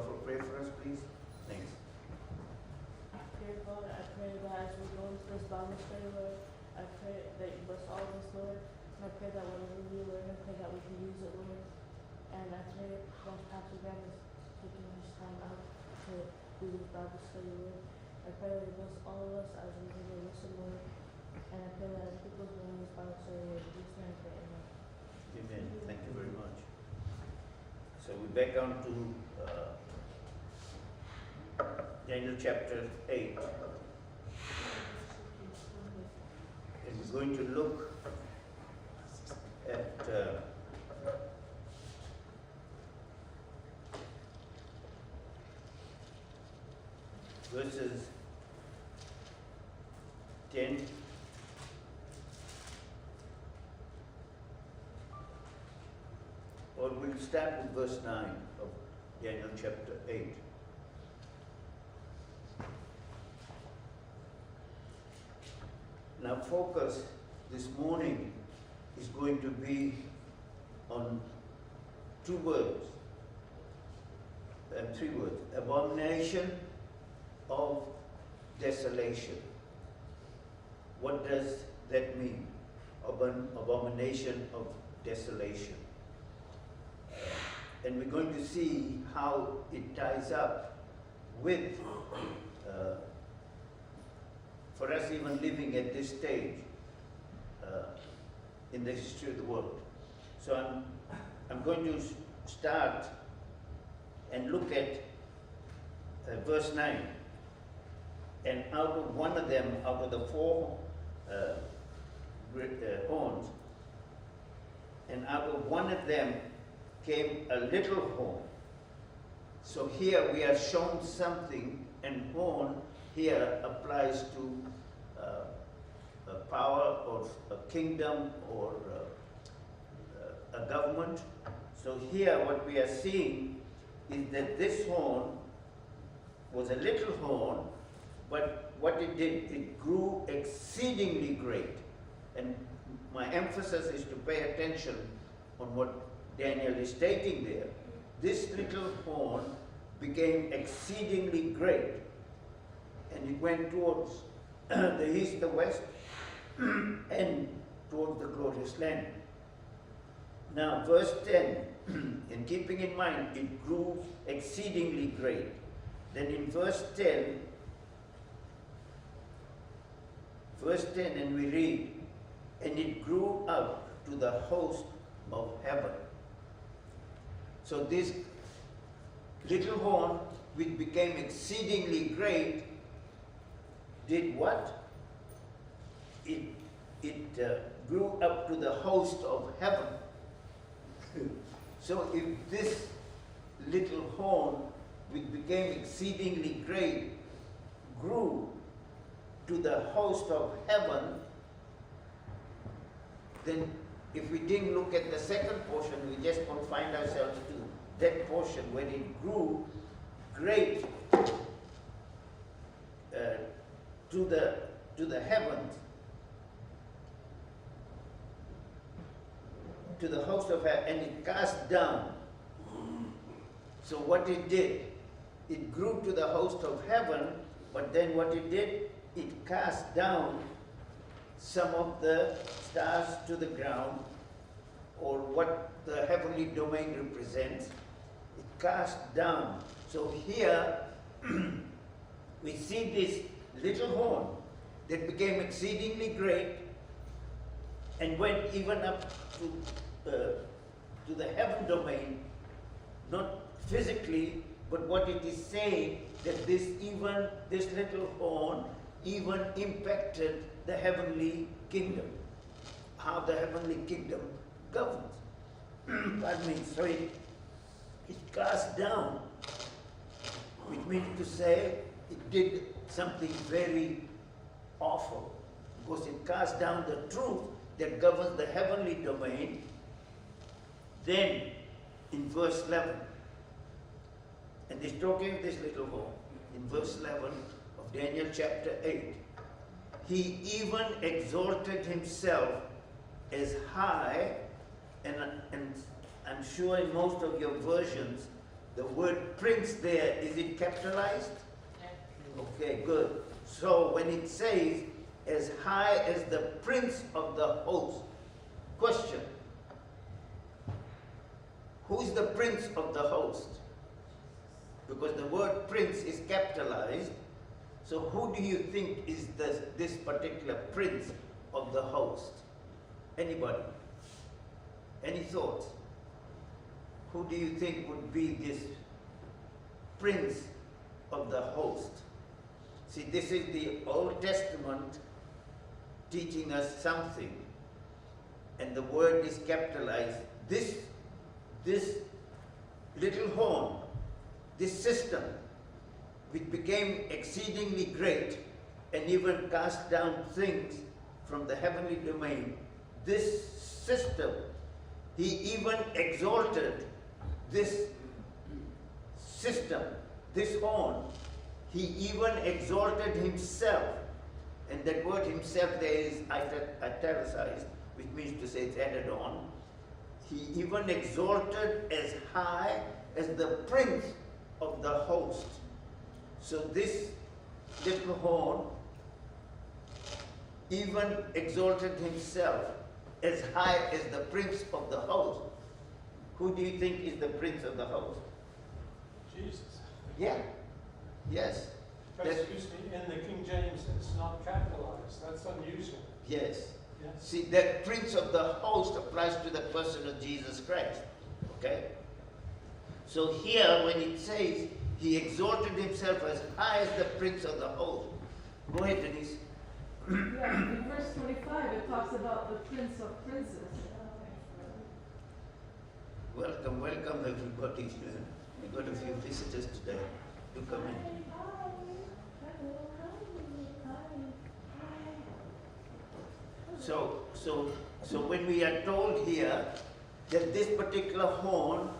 offer prayer for us, please? Thanks. Dear Father, I pray that as we go into this Bible study, Lord, I pray that you bless all of us, Lord. And I pray that whatever we learn, I pray that we can use it, Lord. And I pray that Pastor Graham is taking his time out to do this Bible study, Lord. I pray that you bless all of us as we really listen, Lord. And I pray that as people go in this Bible study, Lord, we just pray, amen. Amen. Thank you very much. So we're back on to Daniel chapter 8. And we're going to look at verses 10 or we'll start with verse 9 of Daniel chapter 8. Now focus this morning is going to be on two words, three words: abomination of desolation. What does that mean? Abomination of desolation. And we're going to see how it ties up with, for us even living at this stage in the history of the world. So I'm going to start and look at verse 9. And out of one of them, out of the four horns, and out of one of them came a little horn. So here we are shown something, and horn here applies to a power or a kingdom or a government. So here what we are seeing is that this horn was a little horn, but what it did, it grew exceedingly great. And my emphasis is to pay attention on what Daniel is stating there. This little horn became exceedingly great, and it went towards the east, the west, and towards the glorious land. Now, verse 10, in keeping in mind, it grew exceedingly great. Then in verse 10, and we read, and it grew up to the host of heaven. So this little horn, which became exceedingly great, did what? It grew up to the host of heaven. So if this little horn, which became exceedingly great, grew to the host of heaven, then if we didn't look at the second portion, we just confine ourselves to that portion where it grew great to the heavens, to the host of heaven, and it cast down. So what it did, it grew to the host of heaven, but then what it did, it cast down some of the stars to the ground, or what the heavenly domain represents. It cast down. So here we see this little horn that became exceedingly great and went even up to the heaven domain, not physically, but what it is saying, that this little horn even impacted the heavenly kingdom, how the heavenly kingdom governs. Pardon me. So it cast down, which means to say it did something very awful, because it cast down the truth that governs the heavenly domain. Then in verse 11, and he's talking of this little horn, in verse 11 of Daniel chapter 8, he even exalted himself as high, and I'm sure in most of your versions, The word prince there, is it capitalized? Okay, good. So when it says, as high as the prince of the host, question, who's the prince of the host? Because the word prince is capitalized, so who do you think is this particular prince of the host? Anybody? Any thoughts? Who do you think would be this prince of the host? See, this is the Old Testament teaching us something, and the word is capitalized. This little horn, this system, which became exceedingly great and even cast down things from the heavenly domain, this system, he even exalted this system, this horn, he even exalted himself. And that word himself there is italicized, which means to say it's added on. He even exalted as high as the prince of the host. So this little horn even exalted himself as high as the prince of the host. Who do you think is the prince of the host? Jesus. Yeah. Yes. Excuse me, in the King James it's not capitalized. That's unusual. Yes. Yes. See, that prince of the host applies to the person of Jesus Christ. Okay? So here, when it says he exalted himself as high as the prince of the host. Go ahead, Denise. Yeah, in verse 25 it talks about the prince of princes. Welcome, welcome everybody. We got a few visitors today. Do come in. So when we are told here that this particular horn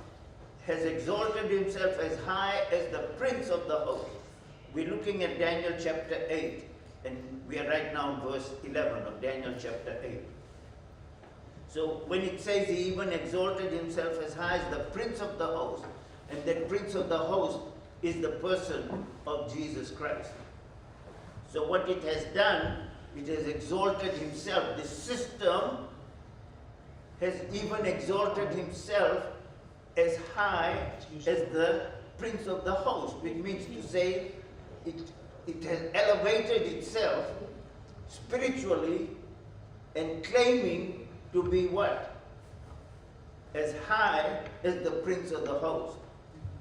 has exalted himself as high as the prince of the host, we're looking at Daniel chapter 8, and we are right now in verse 11 of Daniel chapter 8. So when it says he even exalted himself as high as the prince of the host, and that prince of the host is the person of Jesus Christ. So what it has done, it has exalted himself. The system has even exalted himself as high as the prince of the host, which means to say it has elevated itself spiritually and claiming to be what? As high as the prince of the host.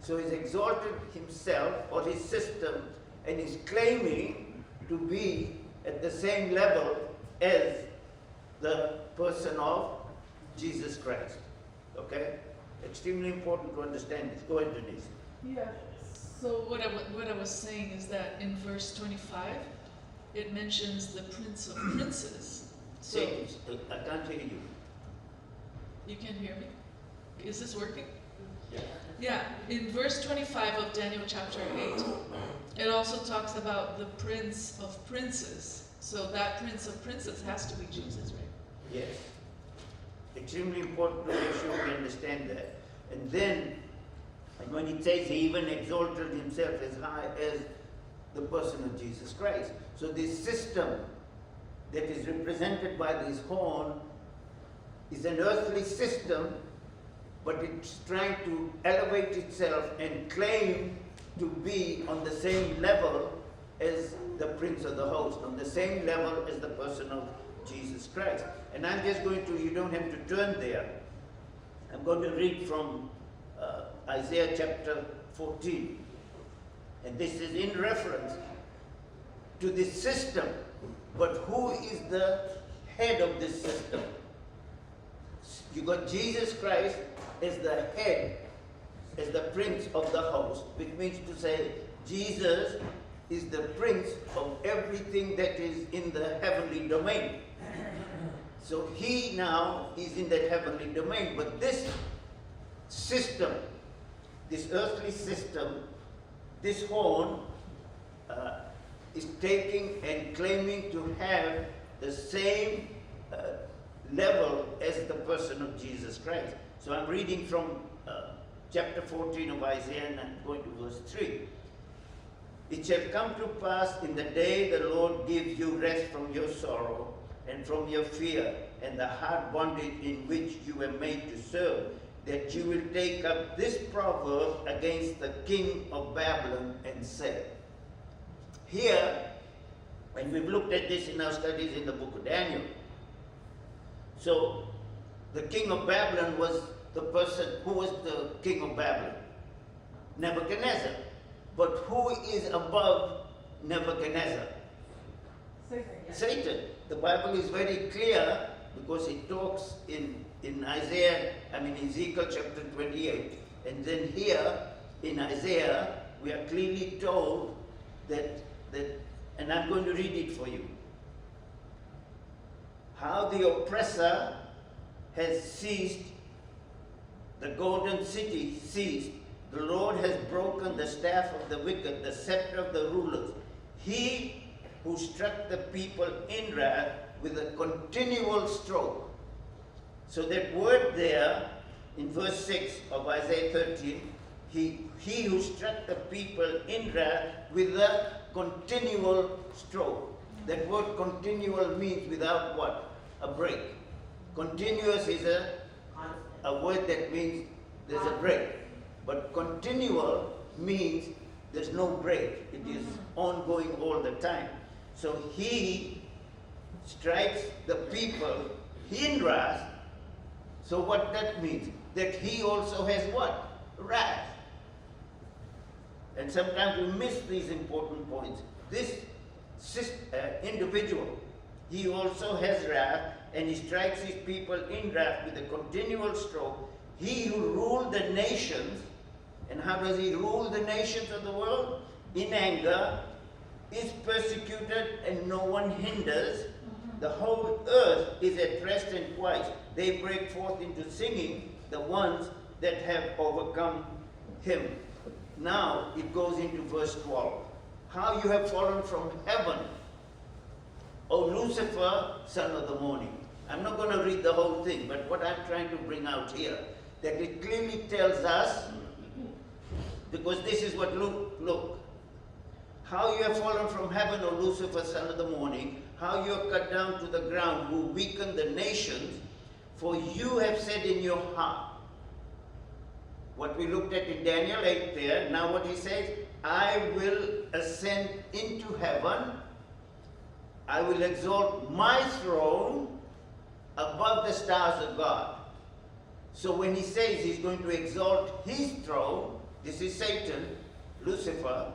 So he's exalted himself or his system and is claiming to be at the same level as the person of Jesus Christ. Okay? Extremely important to understand this. Go ahead, Denise. Yeah. So what I was saying is that in verse 25, it mentions the Prince of Princes. So I can't hear you. you can hear me? Is this working? Yeah. Yeah, in verse 25 of Daniel chapter 8, it also talks about the Prince of Princes. So that Prince of Princes has to be Jesus, right? Yes. Extremely important to make sure we understand that. And then, and when it says he even exalted himself as high as the person of Jesus Christ. So this system that is represented by this horn is an earthly system, but it's trying to elevate itself and claim to be on the same level as the Prince of the Host, on the same level as the person of Jesus Christ. And I'm just going to, you don't have to turn there. I'm going to read from Isaiah chapter 14. And this is in reference to this system. But who is the head of this system? You got Jesus Christ as the head, as the prince of the host, which means to say Jesus is the prince of everything that is in the heavenly domain. So he now is in that heavenly domain, but this system, this earthly system, this horn is taking and claiming to have the same level as the person of Jesus Christ. So I'm reading from chapter 14 of Isaiah, and I'm going to verse 3. It shall come to pass in the day the Lord gives you rest from your sorrow and from your fear and the hard bondage in which you were made to serve, that you will take up this proverb against the king of Babylon and say. Here, and we've looked at this in our studies in the book of Daniel. So, the king of Babylon was the person, who was the king of Babylon? Nebuchadnezzar. But who is above Nebuchadnezzar? Satan. The Bible is very clear because it talks in Ezekiel chapter 28. And then here in Isaiah, we are clearly told that, and I'm going to read it for you. How the oppressor has seized, the golden city seized. The Lord has broken the staff of the wicked, the scepter of the rulers. He who struck the people in wrath with a continual stroke. So that word there, in verse 6 of Isaiah 13, he who struck the people in wrath with a continual stroke. That word continual means without what? A break. Continuous is a word that means there's a break. But continual means there's no break. It is ongoing all the time. So he strikes the people in wrath. So what that means? That he also has what? Wrath. And sometimes we miss these important points. This individual, he also has wrath, and he strikes his people in wrath with a continual stroke. He who ruled the nations, and how does he rule the nations of the world? In anger, is persecuted, and no one hinders. The whole earth is at rest and quiet. They break forth into singing, the ones that have overcome him. Now it goes into verse 12. How you have fallen from heaven, O Lucifer, son of the morning. I'm not going to read the whole thing, but what I'm trying to bring out here, that it clearly tells us, because this is what look. How you have fallen from heaven, O Lucifer, son of the morning, how you are cut down to the ground, who weaken the nations, for you have said in your heart. What we looked at in Daniel 8 there, now what he says, I will ascend into heaven, I will exalt my throne above the stars of God. So when he says he's going to exalt his throne, this is Satan, Lucifer,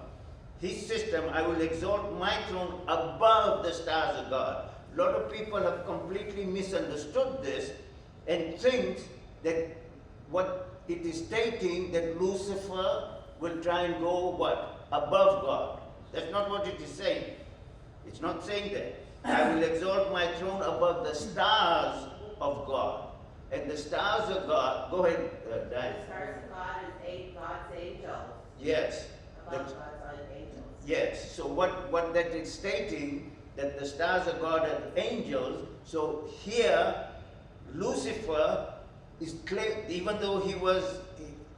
his system, I will exalt my throne above the stars of God. A lot of people have completely misunderstood this and think that what it is stating that Lucifer will try and go what? Above God. That's not what it is saying. It's not saying that. I will exalt my throne above the stars of God. And the stars of God, go ahead, Diane. The stars of God is God's angels. Yes. Above God's angels. Yes. So what that is stating, that the stars of God are angels. So here, Lucifer is claimed, even though he was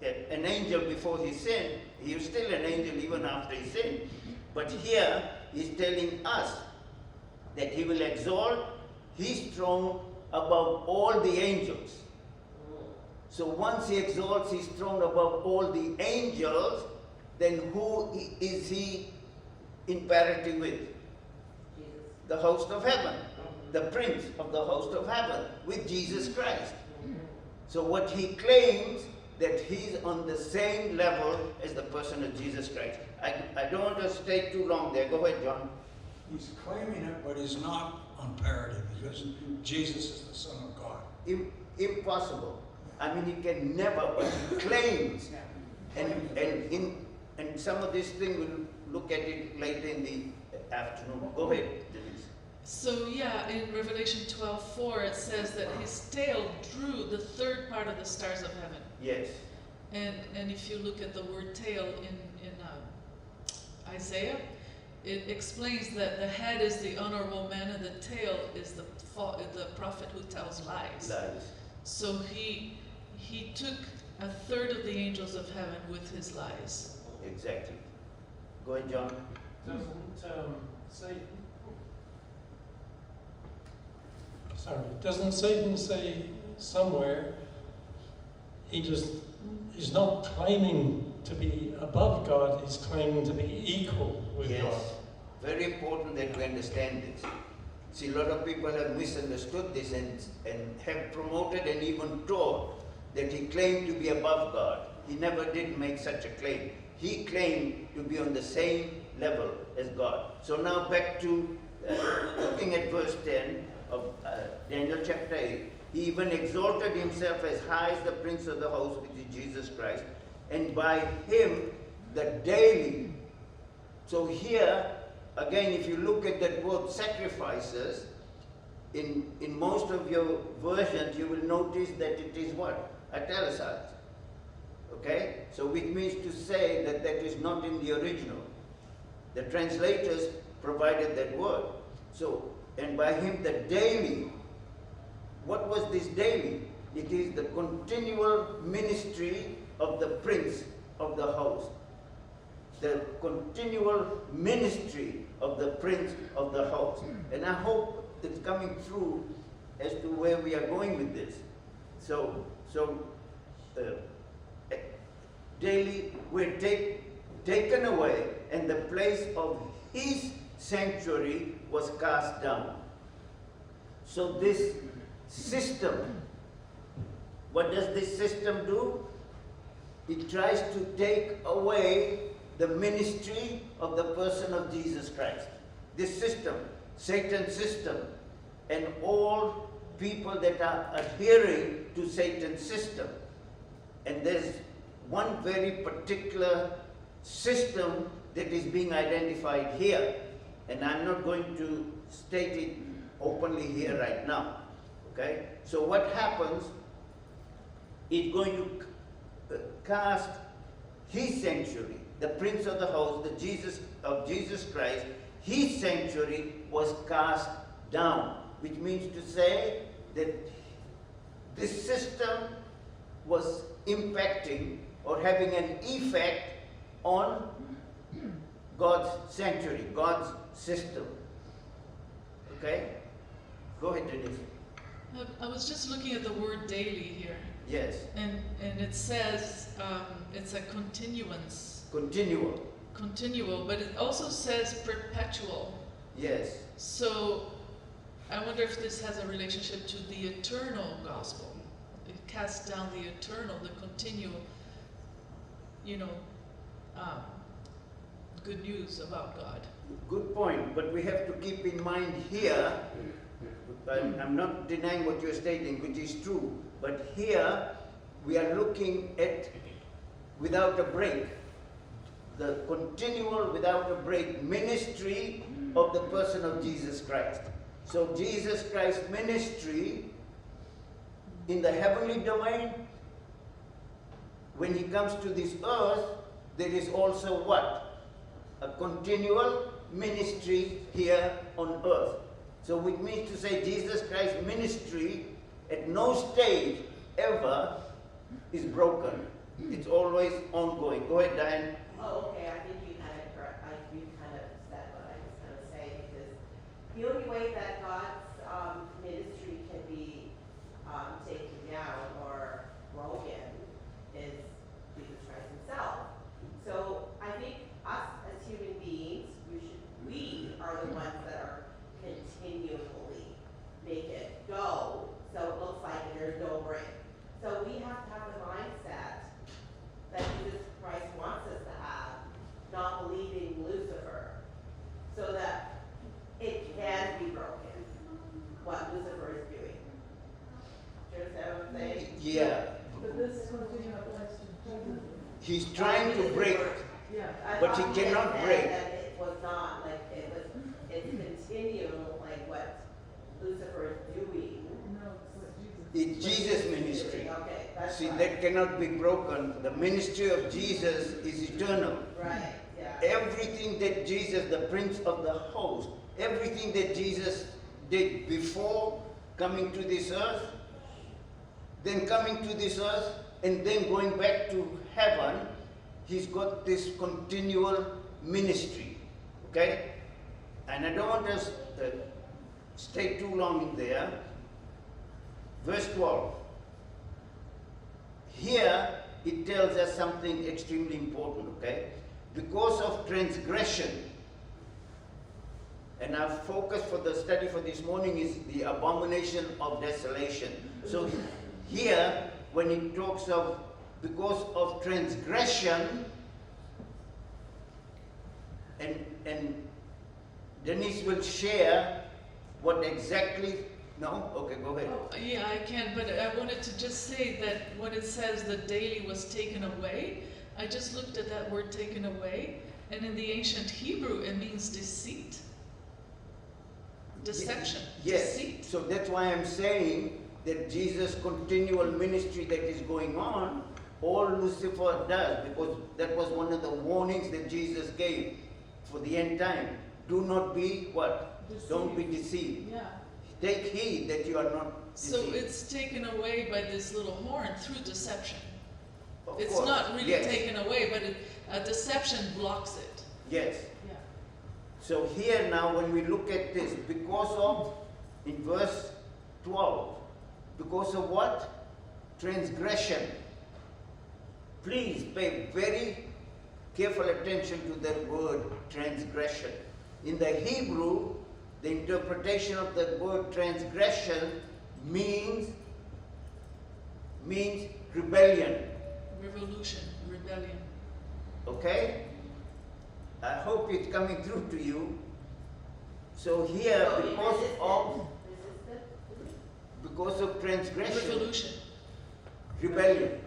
an angel before he sinned, he was still an angel even after he sinned. But here, he's telling us that he will exalt his throne above all the angels. So once he exalts his throne above all the angels, then who is he in parity with? Jesus. The host of heaven, the prince of the host of heaven, with Jesus Christ. So what he claims, that he's on the same level as the person of Jesus Christ. I don't want to stay too long there. Go ahead, John. He's claiming it, but he's not on parity because Jesus is the Son of God. Impossible. I mean, he can never, but he claims. And some of this thing, we'll look at it later in the afternoon. Go ahead, Denise. So yeah, in Revelation 12:4 it says that his tail drew the third part of the stars of heaven. Yes. And if you look at the word tail in Isaiah, it explains that the head is the honorable man and the tail is the prophet who tells lies. Lies. So he took a third of the angels of heaven with his lies. Exactly. Go ahead, John. Doesn't Satan say somewhere he's not claiming to be above God, he's claiming to be equal with Yes. God. Very important that we understand this. See, a lot of people have misunderstood this and have promoted and even taught that he claimed to be above God. He never did make such a claim. He claimed to be on the same level as God. So now back to looking at verse 10 of Daniel chapter 8. He even exalted himself as high as the prince of the host, which is Jesus Christ, and by him the daily. So here, again, if you look at that word sacrifices, in most of your versions, you will notice that it is what? Italicized. Okay? So which means to say that that is not in the original. The translators provided that word. So, and by him the daily. What was this daily? It is the continual ministry of the prince of the host. The continual ministry of the prince of the host. And I hope it's coming through as to where we are going with this. So daily we're taken away, and the place of his sanctuary was cast down. So this system, what does this system do? It tries to take away the ministry of the person of Jesus Christ. This system, Satan's system, and all people that are adhering to Satan's system. And there's one very particular system that is being identified here. And I'm not going to state it openly here right now. Okay? So what happens, it's going to cast his sanctuary, the prince of the host, the Jesus Christ, his sanctuary was cast down, which means to say that this system was impacting or having an effect on God's sanctuary, God's system. Okay? Go ahead, Denise. I was just looking at the word daily here. Yes. And it says it's a continuance. Continual. Continual, but it also says perpetual. Yes. So I wonder if this has a relationship to the eternal gospel. It casts down the eternal, the continual, good news about God. Good point, but we have to keep in mind here, I'm not denying what you're stating, which is true, but here we are looking at without a break, the continual without a break ministry of the person of Jesus Christ. So Jesus Christ's ministry in the heavenly domain, when he comes to this earth, there is also what? A continual ministry here on earth. So which means to say Jesus Christ's ministry at no stage ever is broken. It's always ongoing. Go ahead, Diane. Oh, okay, I think you kind of correct, you kind of said what I was going to say, because the only way that God's ministry can be taken down or broken is Jesus Christ himself. So I think us as human beings, we are the ones that are continually make it go, so it looks like there's no break. So we have to have the mindset that Jesus Christ wants us to have, not believing Lucifer, so that it can be broken, what Lucifer is doing. Do you understand what I'm saying? Yeah. But this continuum applies to Jesus. He's trying to break, Yeah. I but he thought you cannot said break. that it was not, like, it's continual, like what Lucifer is doing. No, it's what Jesus. It's Jesus' ministry. Okay, that's See, right. that cannot be broken. The ministry of Jesus is eternal. Right, yeah. Everything that Jesus, the Prince of the host, everything that Jesus did before coming to this earth, then coming to this earth, and then going back to heaven, he's got this continual ministry. Okay? And I don't want us to stay too long in there. Verse 12. Here it tells us something extremely important, okay? Because of transgression, and our focus for the study for this morning is the abomination of desolation. So here, when it talks of because of transgression, and Denise will share what exactly. No? Okay, go ahead. Yeah, I can, but I wanted to just say that when it says the daily was taken away, I just looked at that word taken away, and in the ancient Hebrew it means deceit. Deception. Yes. Deceit. So that's why I'm saying that Jesus' continual ministry that is going on, all Lucifer does, because that was one of the warnings that Jesus gave for the end time. Do not be what? Deceived. Don't be deceived. Yeah. Take heed that you are not deceived. So it's taken away by this little horn through deception. Of It's course. not really Yes. taken away, but a deception blocks it. Yes. Yeah. So here now when we look at this, because of, in verse 12, because of what? Transgression. Please pay very careful attention to that word transgression. In the Hebrew, the interpretation of the word transgression means rebellion. Revolution, rebellion. Okay? I hope it's coming through to you. So here, So because of transgression, Revolution. rebellion.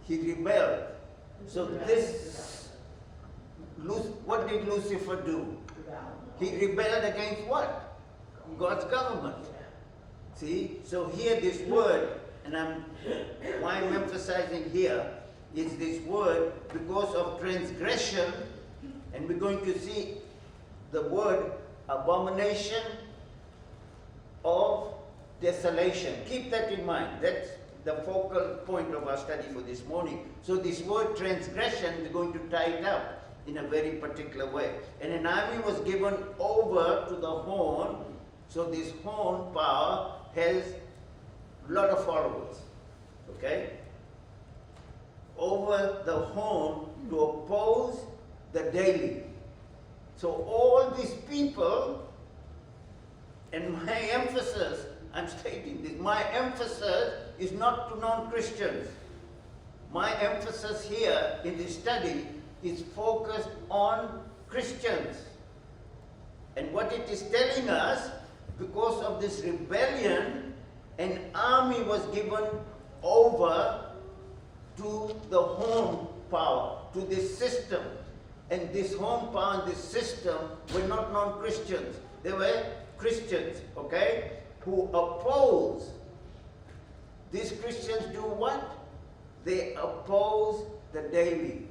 He rebelled. So this, what did Lucifer do? He rebelled against what? God's government. See? So here this word, and why I'm emphasizing here, is this word because of transgression, and we're going to see the word abomination of desolation. Keep that in mind. That's the focal point of our study for this morning. So this word transgression, we're going to tie it up in a very particular way. And an army was given over to the horn. So this horn power has a lot of followers. Okay? Over the horn to oppose the daily. So all these people, and my emphasis, I'm stating this, my emphasis is not to non-Christians. My emphasis here in this study is focused on Christians. And what it is telling us, because of this rebellion, an army was given over to the home power, to this system. And this home power and this system were not non-Christians. They were Christians, okay, who oppose. These Christians do what? They oppose the daily.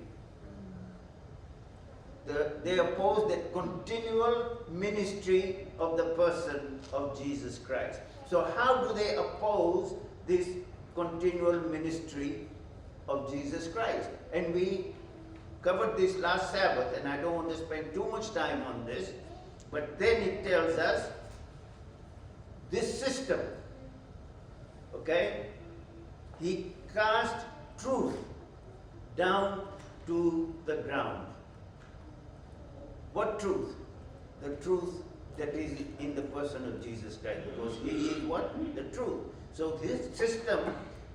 They oppose the continual ministry of the person of Jesus Christ. So how do they oppose this continual ministry of Jesus Christ? And we covered this last Sabbath, and I don't want to spend too much time on this, but then it tells us this system, okay, he cast truth down to the ground. What truth? The truth that is in the person of Jesus Christ, because he is what? The truth. So this system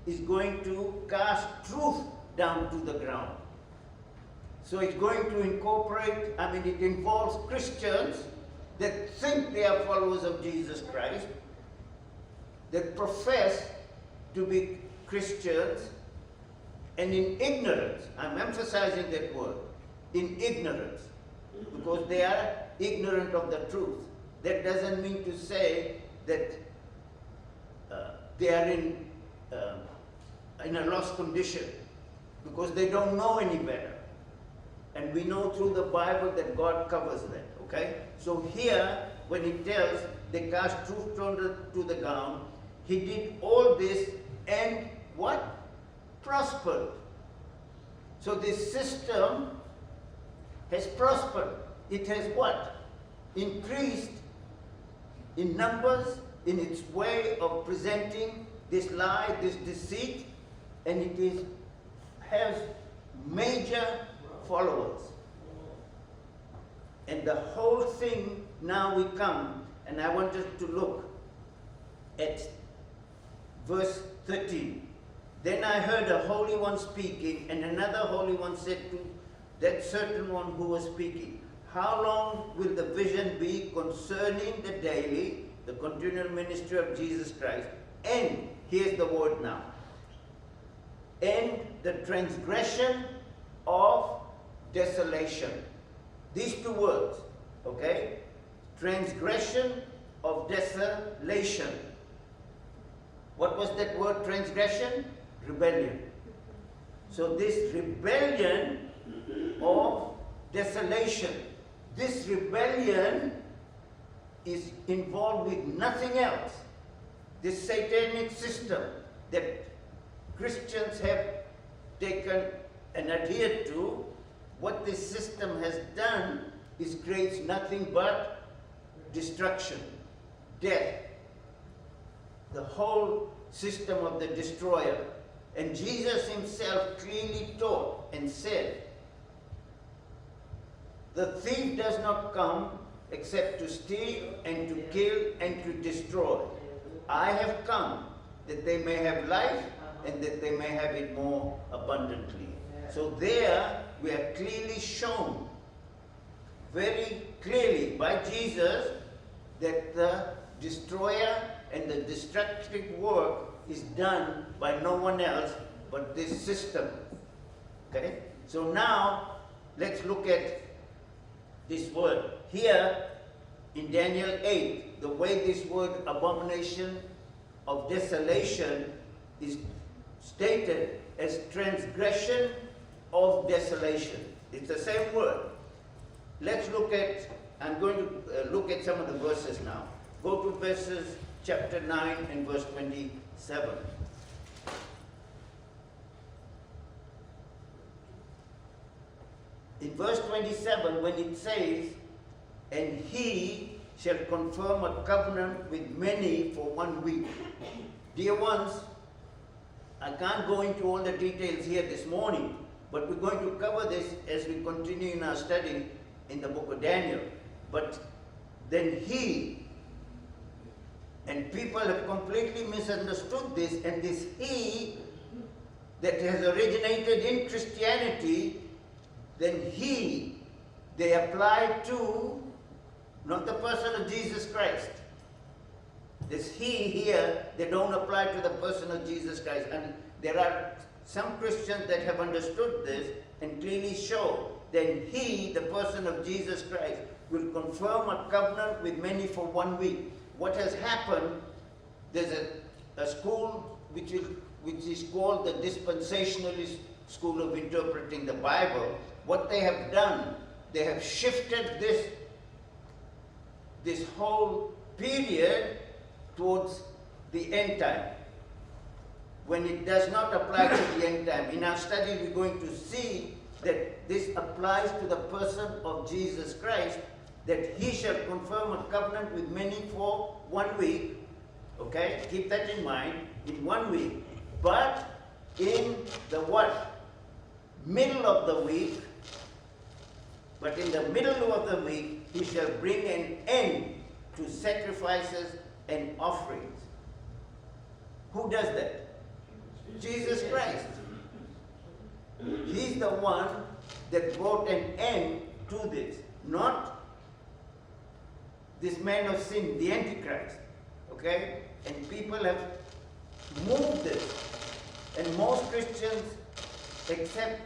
is going to cast truth down to the ground. So it's going to incorporate, it involves Christians that think they are followers of Jesus Christ, that profess to be Christians, and in ignorance, I'm emphasizing that word, in ignorance, because they are ignorant of the truth. That doesn't mean to say that they are in a lost condition, because they don't know any better. And we know through the Bible that God covers that, okay? So here, when he tells they cast truth to the ground, he did all this, and what? Prospered. So this system has prospered. It has what? Increased in numbers, in its way of presenting this lie, this deceit, and has major followers. And the whole thing, now we come, and I want us to look at verse 13. Then I heard a holy one speaking, and another holy one said to that certain one who was speaking, how long will the vision be concerning the daily, the continual ministry of Jesus Christ? And, here's the word now, and the transgression of desolation. These two words, okay? Transgression of desolation. What was that word, transgression? Rebellion. So this rebellion of desolation, this rebellion is involved with nothing else. This satanic system that Christians have taken and adhered to, what this system has done is creates nothing but destruction, death, the whole system of the destroyer. And Jesus himself clearly taught and said, the thief does not come except to steal and to kill and to destroy. I have come that they may have life and that they may have it more abundantly. So there we are clearly shown, very clearly by Jesus, that the destroyer and the destructive work is done by no one else but this system. Okay? So now let's look at this word. Here in Daniel 8, the way this word abomination of desolation is stated as transgression of desolation. It's the same word. Let's look at, I'm going to look at some of the verses now. Go to verses chapter 9 and verse 27. In verse 27, when it says, and he shall confirm a covenant with many for 1 week. Dear ones, I can't go into all the details here this morning, but we're going to cover this as we continue in our study in the book of Daniel. But then he, and people have completely misunderstood this, and this he that has originated in Christianity, then he, they apply to not the person of Jesus Christ. This he here, they don't apply to the person of Jesus Christ. And there are some Christians that have understood this and clearly show that he, the person of Jesus Christ, will confirm a covenant with many for 1 week. What has happened, there's a school which is called the dispensationalist school of interpreting the Bible. What they have done, they have shifted this whole period towards the end time, when it does not apply to the end time. In our study, we're going to see that this applies to the person of Jesus Christ, that he shall confirm a covenant with many for 1 week. Okay, keep that in mind, in 1 week. But in the what? Middle of the week, but in the middle of the week, he shall bring an end to sacrifices and offerings. Who does that? Jesus Christ. He's the one that brought an end to this, not this man of sin, the Antichrist. Okay? And people have moved this. And most Christians, except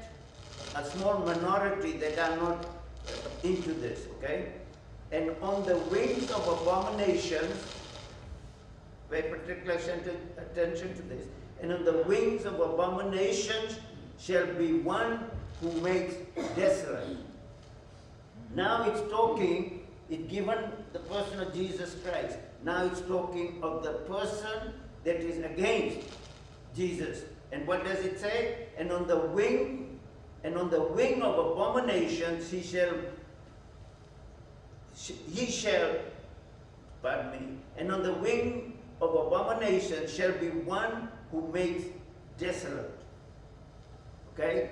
a small minority that are not into this, okay? And on the wings of abominations, pay particular attention to this, and on the wings of abominations shall be one who makes desolate. Now it's talking, it's given the person of Jesus Christ. Now it's talking of the person that is against Jesus, And what does it say? And on the wing of abominations he shall, pardon me, and on the wing of abomination shall be one who makes desolate. Okay?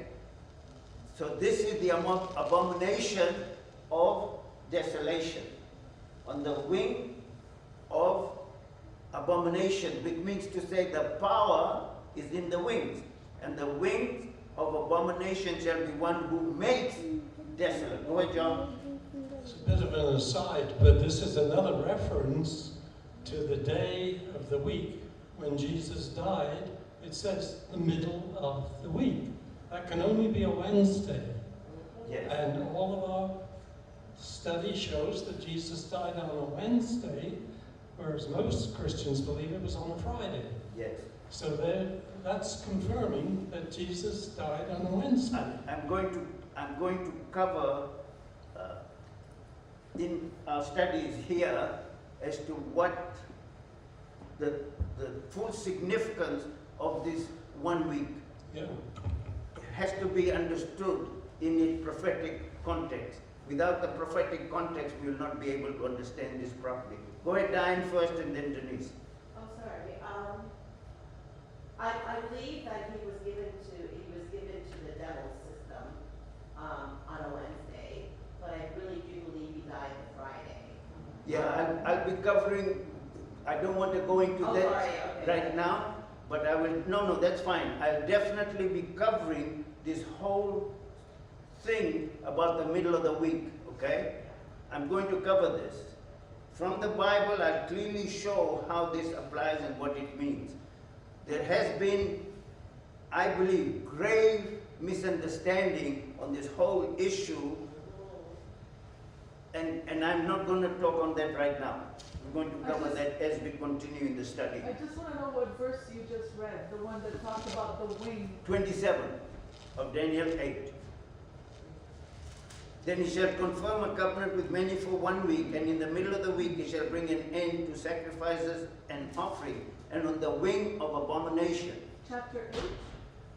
So this is the abomination of desolation. On the wing of abomination, which means to say the power is in the wings. And the wings of abomination shall be one who makes desolate. Go ahead, John. It's a bit of an aside, but this is another reference to the day of the week when Jesus died. It says the middle of the week. That can only be a Wednesday. Yes. And all of our study shows that Jesus died on a Wednesday, whereas most Christians believe it was on a Friday. Yes. So that's confirming that Jesus died on a Wednesday. I'm going to cover in our studies here as to what the full significance of this 1 week Yeah. has to be understood in its prophetic context. Without the prophetic context, we will not be able to understand this properly. Go ahead, Diane first, and then Denise. Oh, sorry. I believe that he was given to the devil's system on a Wednesday, but I really do believe he died on Friday. Yeah, I'll be covering, I don't want to go into Oh, that sorry, okay. right now, but I will, no, that's fine. I'll definitely be covering this whole thing about the middle of the week, okay? I'm going to cover this. From the Bible, I'll clearly show how this applies and what it means. There has been, I believe, grave misunderstanding on this whole issue, and I'm not going to talk on that right now. We're going to cover that as we continue in the study. I just want to know what verse you just read, the one that talked about the wing. 27 of Daniel 8. Then he shall confirm a covenant with many for 1 week, and in the middle of the week he shall bring an end to sacrifices and offering, and on the wing of abomination. Chapter 8?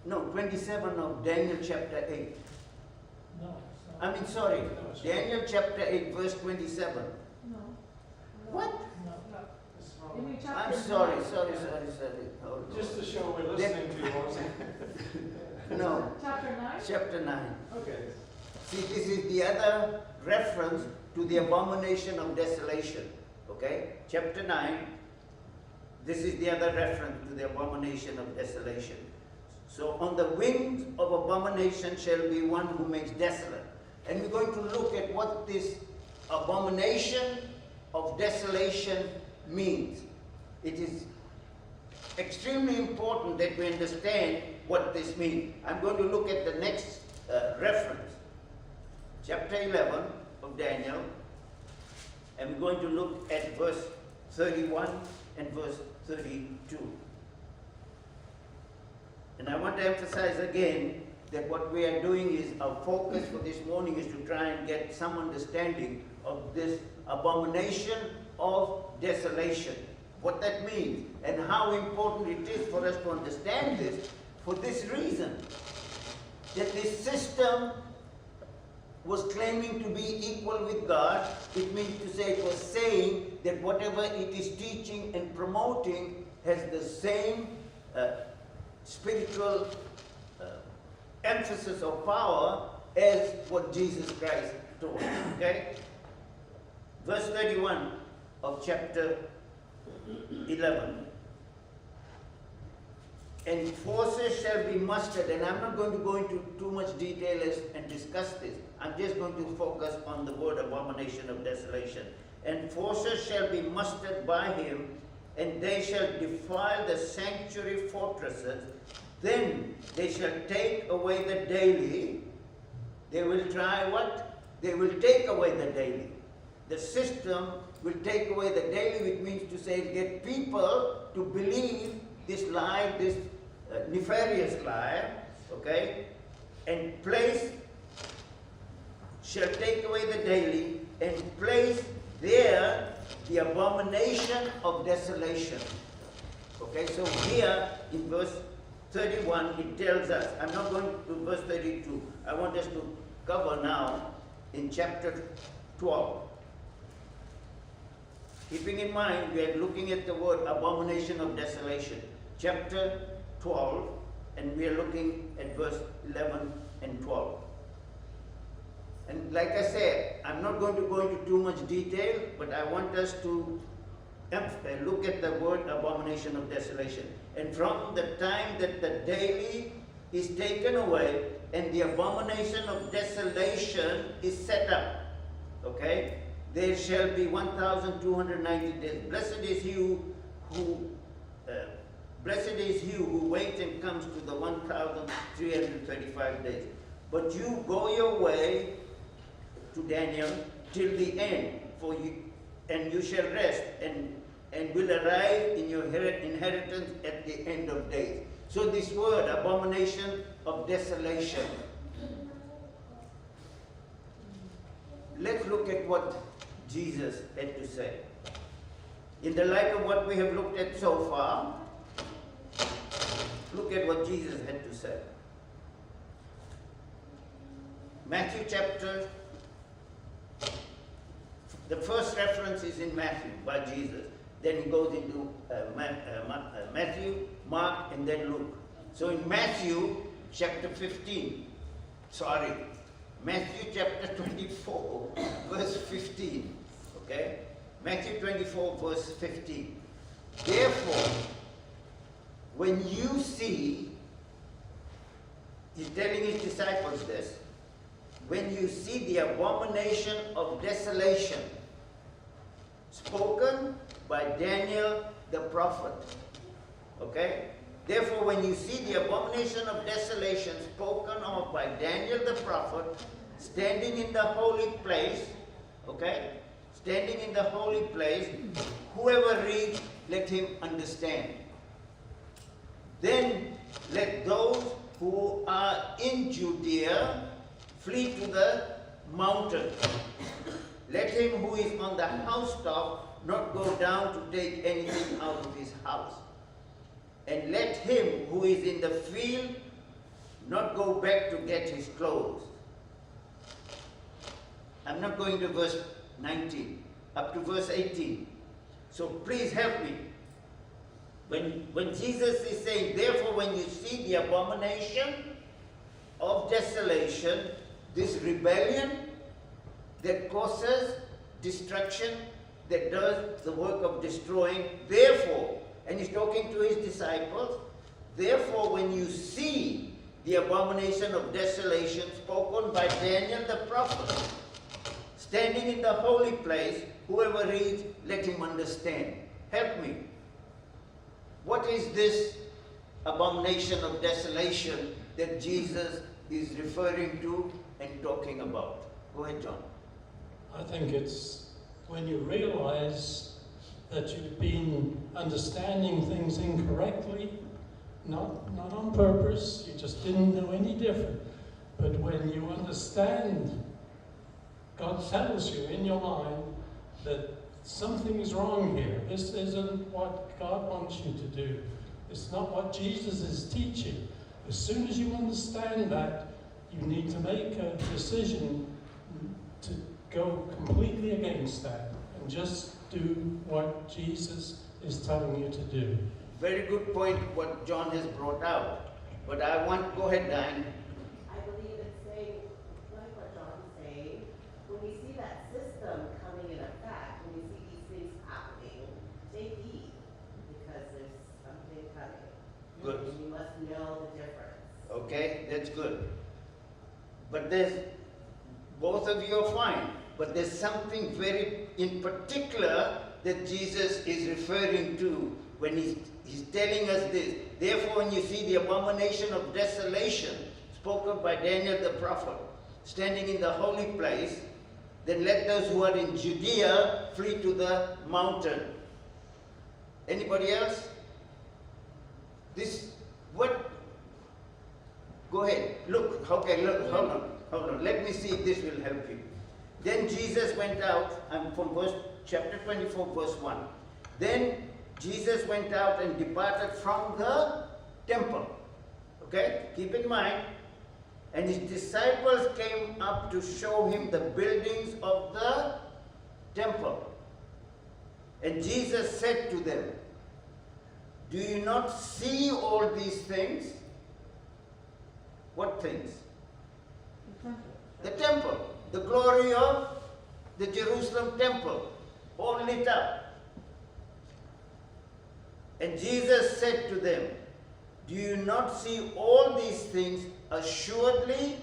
No, 27 of Daniel chapter 8. No. I mean, sorry, Daniel chapter 8, verse 27. No. What? No. No. You mean chapter I'm 9? sorry. Hold on. Just to show we're listening to you, Ozzie. No, Chapter 9? chapter 9. Okay. See, this is the other reference to the abomination of desolation. Okay? Chapter 9, this is the other reference to the abomination of desolation. So, on the wings of abomination shall be one who makes desolate. And we're going to look at what this abomination of desolation means. It is extremely important that we understand what this means. I'm going to look at the next reference. Chapter 11 of Daniel, and we're going to look at verse 31 and verse 32. And I want to emphasize again that what we are doing is, our focus for this morning is to try and get some understanding of this abomination of desolation, what that means, and how important it is for us to understand this for this reason, that this system was claiming to be equal with God. It means to say, it was saying that whatever it is teaching and promoting has the same spiritual emphasis or power as what Jesus Christ taught. Okay? Verse 31 of chapter 11. And forces shall be mustered, and I'm not going to go into too much detail and discuss this. I'm just going to focus on the word abomination of desolation. And forces shall be mustered by him, and they shall defile the sanctuary fortresses. Then they shall take away the daily. They will try what? They will take away the daily. The system will take away the daily, which means to say, get people to believe this lie, this nefarious lie, okay, and shall take away the daily, and place there the abomination of desolation. Okay, so here in verse 31, it tells us, I'm not going to verse 32, I want us to cover now in chapter 12. Keeping in mind, we are looking at the word abomination of desolation. Chapter 12, and we are looking at verse 11 and 12. And like I said, I'm not going to go into too much detail, but I want us to look at the word abomination of desolation. And from the time that the daily is taken away and the abomination of desolation is set up, okay, there shall be 1,290 days. Blessed is he who waits and comes to the 1,335 days. But you go your way to Daniel till the end, for you, and you shall rest and will arrive in your inheritance at the end of days. So this word, abomination of desolation. Let's look at what Jesus had to say. In the light of what we have looked at so far, look at what Jesus had to say. Matthew chapter, the first reference is in Matthew by Jesus. Then he goes into Matthew, Mark, and then Luke. So in Matthew chapter 15, Matthew chapter 24, verse 15. Okay? Matthew 24, verse 15. Therefore, when you see, he's telling his disciples this, when you see the abomination of desolation spoken by Daniel the prophet. Okay? Therefore, when you see the abomination of desolation spoken of by Daniel the prophet, standing in the holy place, okay? Standing in the holy place, whoever reads, let him understand. Then let those who are in Judea flee to the mountain. Let him who is on the housetop not go down to take anything out of his house. And let him who is in the field not go back to get his clothes. I'm not going to verse 19, up to verse 18. So please help me. When Jesus is saying, therefore when you see the abomination of desolation, this rebellion that causes destruction, that does the work of destroying, therefore, and he's talking to his disciples, therefore when you see the abomination of desolation spoken by Daniel the prophet, standing in the holy place, whoever reads, let him understand. Help me. What is this abomination of desolation that Jesus is referring to and talking about? Go ahead, John. I think it's when you realize that you've been understanding things incorrectly, not on purpose, you just didn't know any different. But when you understand, God tells you in your mind that something is wrong here. This isn't what God wants you to do. It's not what Jesus is teaching. As soon as you understand that, you need to make a decision to go completely against that and just do what Jesus is telling you to do. Very good point what John has brought out. But I want, go ahead, Diane. I believe it's saying, like what John's saying, when we see that system coming in effect, when we see these things happening, take heed, because there's something coming. Good. And you must know the difference. Okay, that's good. But there's, both of you are fine, but there's something very in particular that Jesus is referring to when he's telling us this. Therefore, when you see the abomination of desolation spoken by Daniel the prophet, standing in the holy place, then let those who are in Judea flee to the mountain. Anybody else? This, what? Go ahead. Look, okay, look, hold on. Let me see if this will help you. Then Jesus went out, from chapter 24, verse 1. Then Jesus went out and departed from the temple. Okay? Keep in mind. And his disciples came up to show him the buildings of the temple. And Jesus said to them, do you not see all these things? What things? The temple. The glory of the Jerusalem temple. All lit up. And Jesus said to them, do you not see all these things? Assuredly,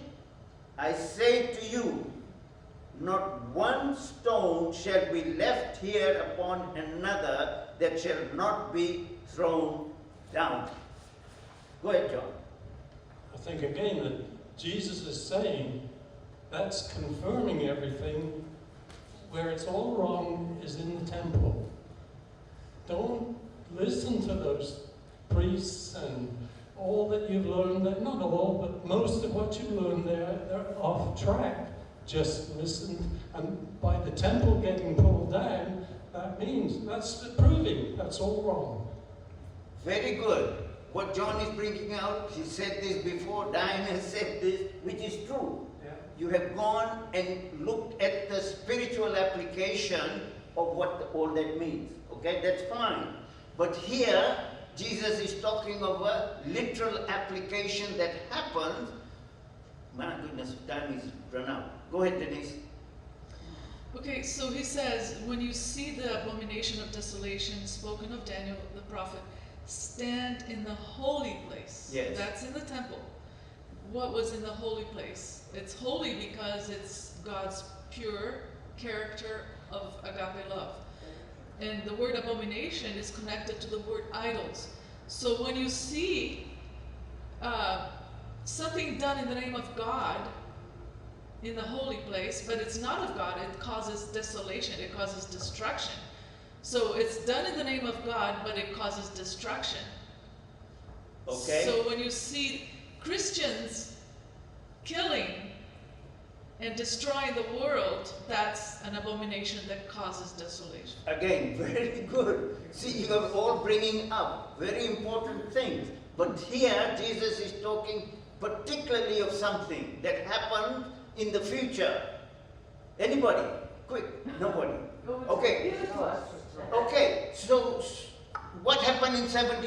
I say to you, not one stone shall be left here upon another that shall not be thrown down. Go ahead, John. I think again that Jesus is saying that's confirming everything. Where it's all wrong is in the temple. Don't listen to those priests and all that you've learned there. Not all, but most of what you learned there, they're off track. Just listen. And by the temple getting pulled down, that means that's proving that's all wrong. Very good. What John is bringing out, he said this before, Diana said this, which is true. Yeah. You have gone and looked at the spiritual application of what all that means. Okay, that's fine. But here, Jesus is talking of a literal application that happens. My goodness, time is run out. Go ahead, Denise. Okay, so he says, when you see the abomination of desolation spoken of Daniel the prophet, stand in the holy place. Yes. That's in the temple. What was in the holy place? It's holy because it's God's pure character of agape love. And the word abomination is connected to the word idols. So when you see something done in the name of God in the holy place, but it's not of God, it causes desolation, it causes destruction. So it's done in the name of God, but it causes destruction. Okay. So when you see Christians killing and destroying the world, that's an abomination that causes desolation. Again, very good. See, you are all bringing up very important things. But here, Jesus is talking particularly of something that happened in the future. Anybody? Quick. Nobody. Okay. Give it to us. Okay. So, what happened in 70 AD?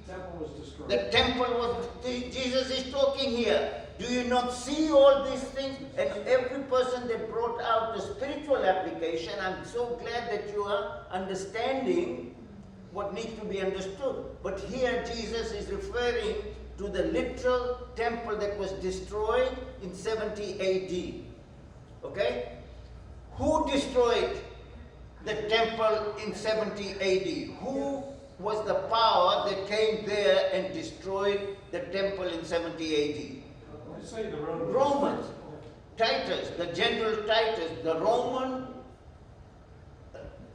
The temple was destroyed. The temple was, Jesus is talking here. Do you not see all these things? And every person that brought out the spiritual application, I'm so glad that you are understanding what needs to be understood. But here Jesus is referring to the literal temple that was destroyed in 70 AD. Okay? Who destroyed the temple in 70 AD? Who was the power that came there and destroyed the temple in 70 AD? Say the Romans. Romans. Titus, the general Titus, the Roman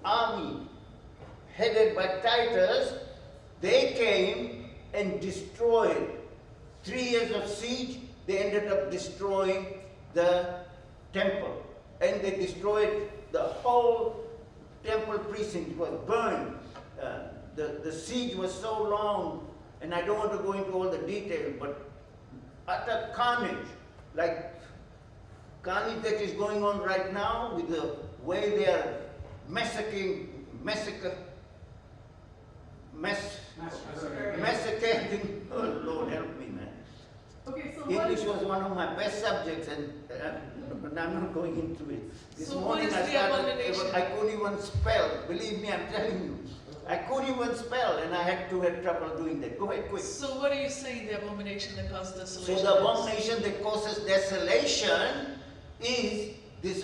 army headed by Titus, they came and destroyed. 3 years of siege, they ended up destroying the temple. And they destroyed the whole temple precinct. It was burned. The siege was so long, and I don't want to go into all the details, but utter carnage, like carnage that is going on right now with the way they are massacring, oh Lord help me, man. Okay, so English was one of my best subjects, and I'm not going into it. This So what morning is I the started, abomination? I couldn't even spell. Believe me, I'm telling you. I couldn't even spell, and I had to have trouble doing that. Go ahead, quick. So what are you saying the abomination that causes desolation So the is? abomination that causes desolation is this.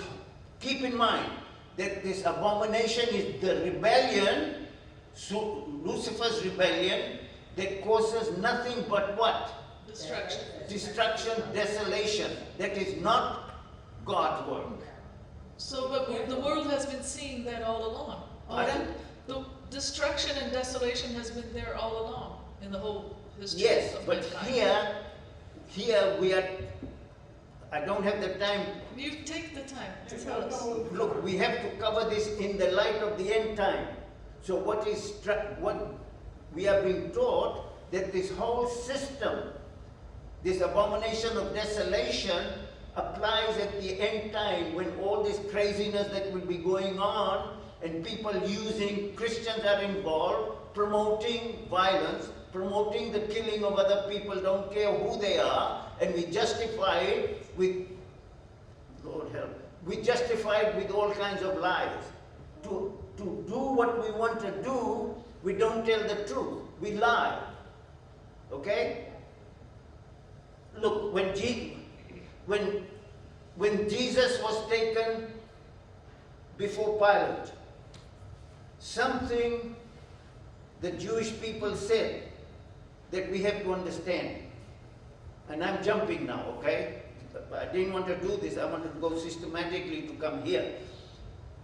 Keep in mind that this abomination is the rebellion, so Lucifer's rebellion, that causes nothing but what? Destruction. Destruction, desolation. That is not God's work. So, but the world has been seeing that all along. Pardon? The destruction and desolation has been there all along in the whole history Yes, of but mankind. here we are. I don't have the time. You take the time to tell us. Look, we have to cover this in the light of the end time. So what we are being taught that this whole system, this abomination of desolation, applies at the end time when all this craziness that will be going on and people using, Christians are involved, promoting violence, promoting the killing of other people, don't care who they are, and we justify it with, Lord help, we justify it with all kinds of lies. To do what we want to do, we don't tell the truth, we lie. Okay? Look, when Jesus was taken before Pilate, something the Jewish people said that we have to understand. And I'm jumping now, okay? I didn't want to do this. I wanted to go systematically to come here.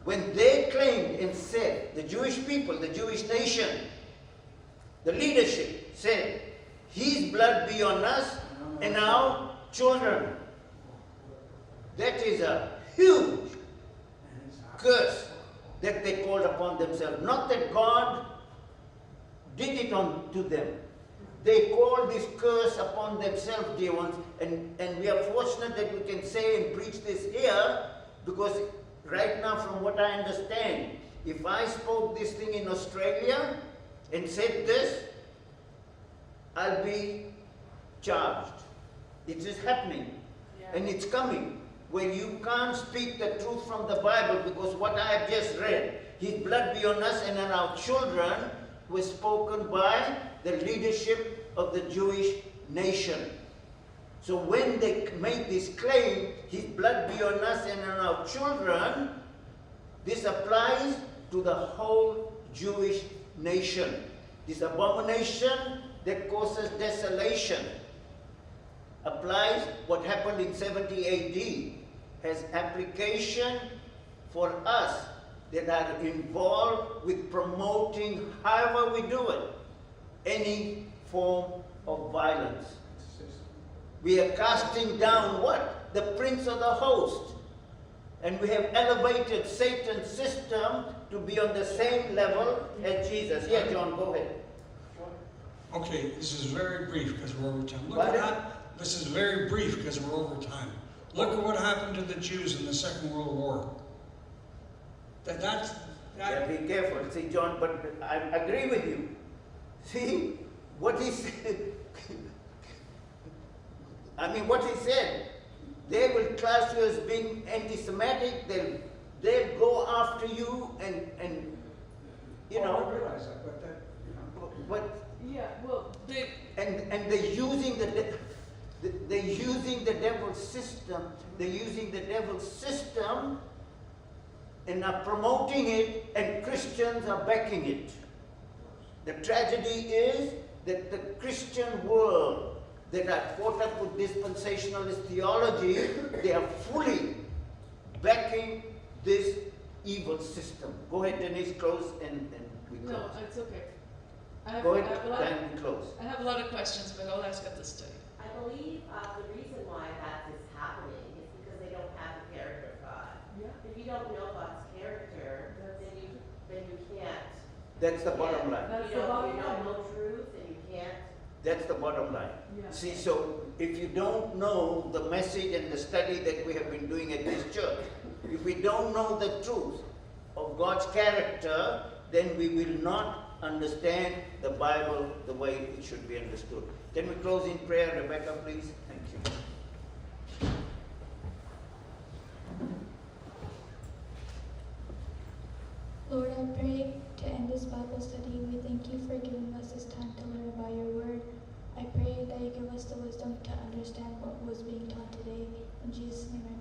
When they claimed and said, the Jewish people, the Jewish nation, the leadership said, his blood be on us and our children. That is a huge curse that they called upon themselves. Not that God did it to them. They called this curse upon themselves, dear ones, and we are fortunate that we can say and preach this here, because right now, from what I understand, if I spoke this thing in Australia and said this, I'll be charged. It is happening, and it's coming, where you can't speak the truth from the Bible, because what I have just read, his blood be on us and on our children, was spoken by the leadership of the Jewish nation. So when they made this claim, his blood be on us and on our children, this applies to the whole Jewish nation. This abomination that causes desolation applies. What happened in 70 AD has application for us that are involved with promoting, however we do it, any form of violence. We are casting down what? The prince of the host. And we have elevated Satan's system to be on the same level as Jesus. Yeah, John, go ahead. Okay, this is very brief because we're over time. Look at that. This is very brief because we're over time. Look at what happened to the Jews in the Second World War. Yeah, be careful. See, John, but I agree with you. See, what he said, I mean, what he said, they will class you as being anti-Semitic, they'll go after you and you know. I realize that, but that, you know. But, Yeah, well, and they're using they're using the devil's system. They're using the devil's system and are promoting it, and Christians are backing it. The tragedy is that the Christian world that are caught up with dispensationalist theology, they are fully backing this evil system. Go ahead, Denise, close and we close. No, it's okay. Go ahead, and we close. I have a lot of questions, but I'll ask at this study. I believe the reason why that is happening is because they don't have the character of God. yeah. If you don't know God's character, then you can't. That's the bottom line. That's You the bottom don't line. know truth, and you can't. That's the bottom line. Yeah. See, so if you don't know the message and the study that we have been doing at this church, if we don't know the truth of God's character, then we will not understand the Bible the way it should be understood. Can we close in prayer, Rebecca, please? Thank you. Lord, I pray to end this Bible study. We thank you for giving us this time to learn about your word. I pray that you give us the wisdom to understand what was being taught today. In Jesus' name I pray.